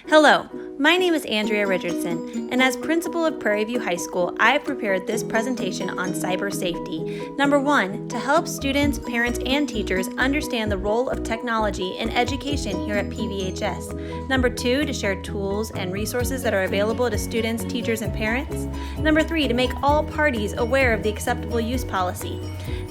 Hello, my name is Andrea Richardson, and as principal of Prairie View High School, I have prepared this presentation on cyber safety. Number one, to help students, parents, and teachers understand the role of technology in education here at PVHS. Number two, to share tools and resources that are available to students, teachers, and parents. Number three, to make all parties aware of the acceptable use policy.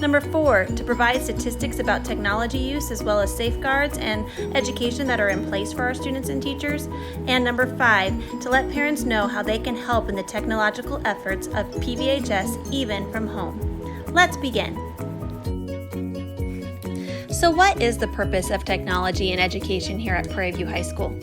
Number four, to provide statistics about technology use as well as safeguards and education that are in place for our students and teachers. And number five, to let parents know how they can help in the technological efforts of PVHS even from home. Let's begin. So what is the purpose of technology in education here at Prairie View High School?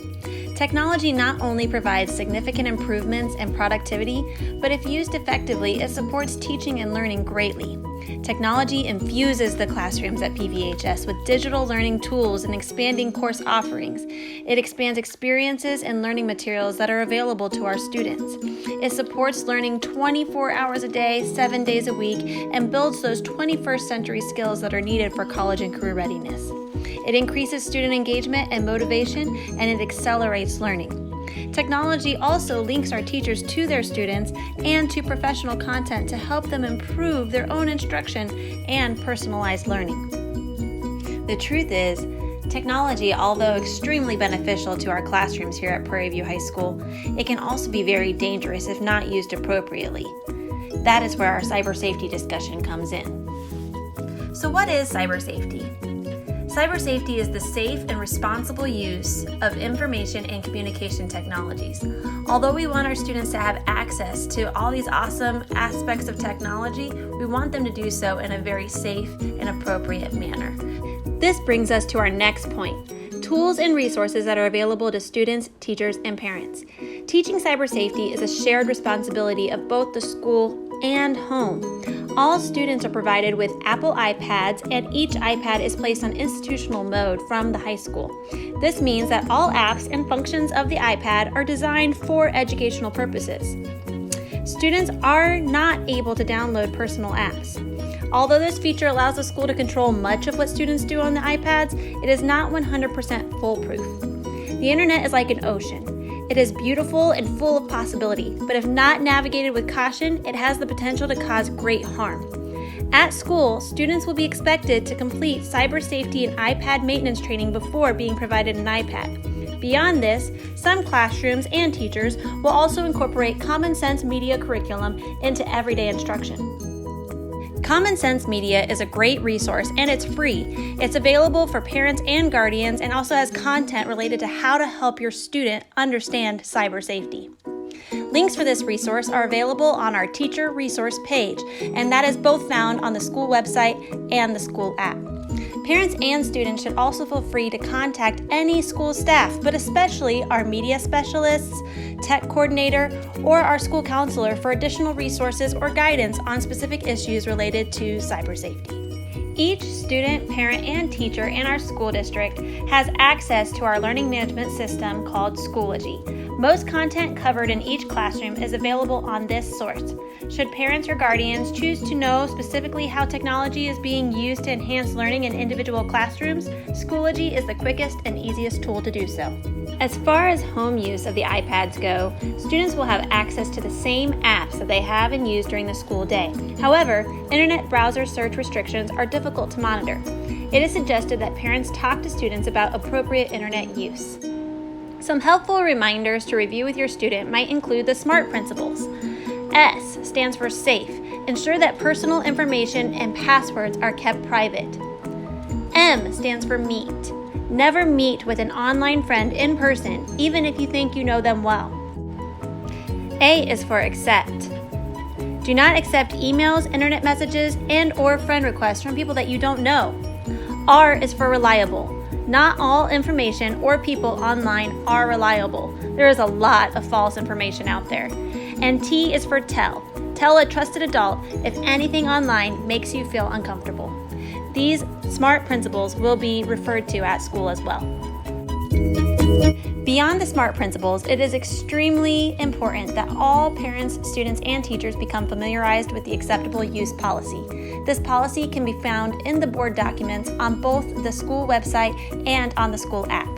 Technology not only provides significant improvements in productivity, but if used effectively, it supports teaching and learning greatly. Technology infuses the classrooms at PVHS with digital learning tools and expanding course offerings. It expands experiences and learning materials that are available to our students. It supports learning 24 hours a day, 7 days a week, and builds those 21st century skills that are needed for college and career readiness. It increases student engagement and motivation, and it accelerates learning. Technology also links our teachers to their students and to professional content to help them improve their own instruction and personalized learning. The truth is, technology, although extremely beneficial to our classrooms here at Prairie View High School, it can also be very dangerous if not used appropriately. That is where our cyber safety discussion comes in. So what is cyber safety? Cyber safety is the safe and responsible use of information and communication technologies. Although we want our students to have access to all these awesome aspects of technology, we want them to do so in a very safe and appropriate manner. This brings us to our next point: tools and resources that are available to students, teachers, and parents. Teaching cyber safety is a shared responsibility of both the school and home. All students are provided with Apple iPads, and each iPad is placed on institutional mode from the high school. This means that all apps and functions of the iPad are designed for educational purposes. Students are not able to download personal apps. Although this feature allows the school to control much of what students do on the iPads, it is not 100% foolproof. The internet is like an ocean. It is beautiful and full of possibility, but if not navigated with caution, it has the potential to cause great harm. At school, students will be expected to complete cyber safety and iPad maintenance training before being provided an iPad. Beyond this, some classrooms and teachers will also incorporate Common Sense Media curriculum into everyday instruction. Common Sense Media is a great resource and it's free. It's available for parents and guardians and also has content related to how to help your student understand cyber safety. Links for this resource are available on our teacher resource page, and that is both found on the school website and the school app. Parents and students should also feel free to contact any school staff, but especially our media specialists, tech coordinator, or our school counselor for additional resources or guidance on specific issues related to cyber safety. Each student, parent, and teacher in our school district has access to our learning management system called Schoology. Most content covered in each classroom is available on this source. Should parents or guardians choose to know specifically how technology is being used to enhance learning in individual classrooms, Schoology is the quickest and easiest tool to do so. As far as home use of the iPads go, students will have access to the same apps that they have and use during the school day. However, internet browser search restrictions are difficult to monitor. It is suggested that parents talk to students about appropriate internet use. Some helpful reminders to review with your student might include the SMART principles. S stands for safe. Ensure that personal information and passwords are kept private. M stands for meet. Never meet with an online friend in person, even if you think you know them well. A is for accept. Do not accept emails, internet messages, and/or friend requests from people that you don't know. R is for reliable. Not all information or people online are reliable. There is a lot of false information out there. And T is for tell. Tell a trusted adult if anything online makes you feel uncomfortable. These SMART principles will be referred to at school as well. Beyond the SMART principles, it is extremely important that all parents, students, and teachers become familiarized with the acceptable use policy. This policy can be found in the board documents on both the school website and on the school app.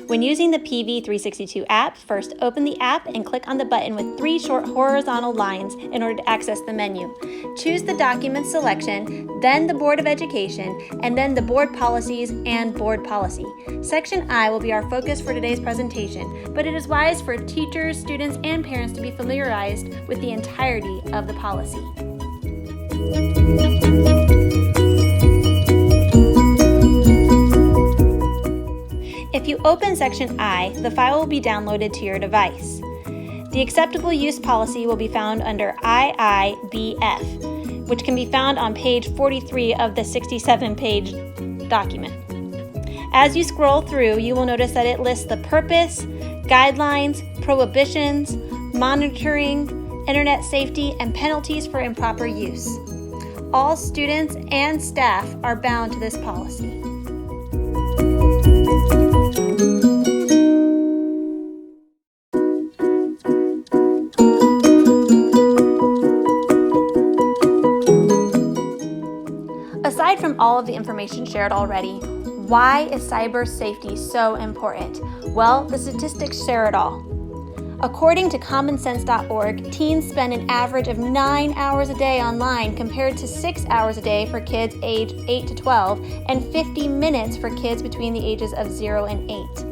When using the PV362 app, first open the app and click on the button with 3 short horizontal lines in order to access the menu. Choose the document selection, then the Board of Education, and then the Board Policies and Board Policy. Section I will be our focus for today's presentation, but it is wise for teachers, students, and parents to be familiarized with the entirety of the policy. If you open Section I, the file will be downloaded to your device. The acceptable use policy will be found under IIBF, which can be found on page 43 of the 67-page document. As you scroll through, you will notice that it lists the purpose, guidelines, prohibitions, monitoring, internet safety, and penalties for improper use. All students and staff are bound to this policy. Aside from all of the information shared already, why is cyber safety so important? Well, the statistics share it all. According to commonsense.org, teens spend an average of 9 hours a day online compared to 6 hours a day for kids aged 8 to 12 and 50 minutes for kids between the ages of 0 and 8.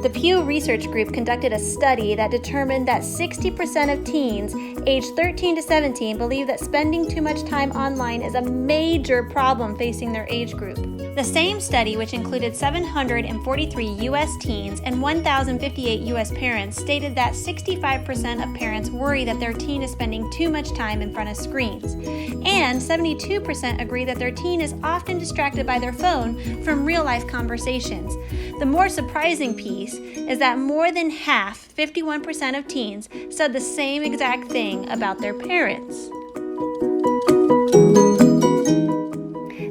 The Pew Research Group conducted a study that determined that 60% of teens aged 13 to 17 believe that spending too much time online is a major problem facing their age group. The same study, which included 743 U.S. teens and 1,058 U.S. parents, stated that 65% of parents worry that their teen is spending too much time in front of screens, and 72% agree that their teen is often distracted by their phone from real-life conversations. The more surprising piece is that more than half, 51% of teens, said the same exact thing about their parents.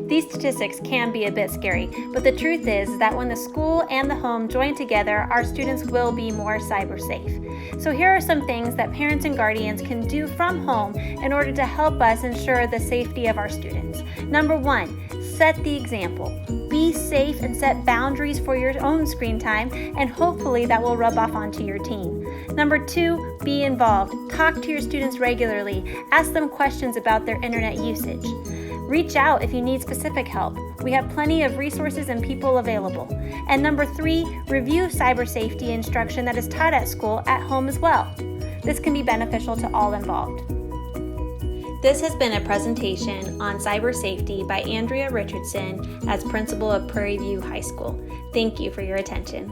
These statistics can be a bit scary, but the truth is that when the school and the home join together, our students will be more cyber safe. So here are some things that parents and guardians can do from home in order to help us ensure the safety of our students. Number 1, set the example. Be safe and set boundaries for your own screen time, and hopefully that will rub off onto your teen. Number 2, be involved. Talk to your students regularly. Ask them questions about their internet usage. Reach out if you need specific help. We have plenty of resources and people available. And number 3, review cyber safety instruction that is taught at school at home as well. This can be beneficial to all involved. This has been a presentation on cyber safety by Andrea Richardson as principal of Prairie View High School. Thank you for your attention.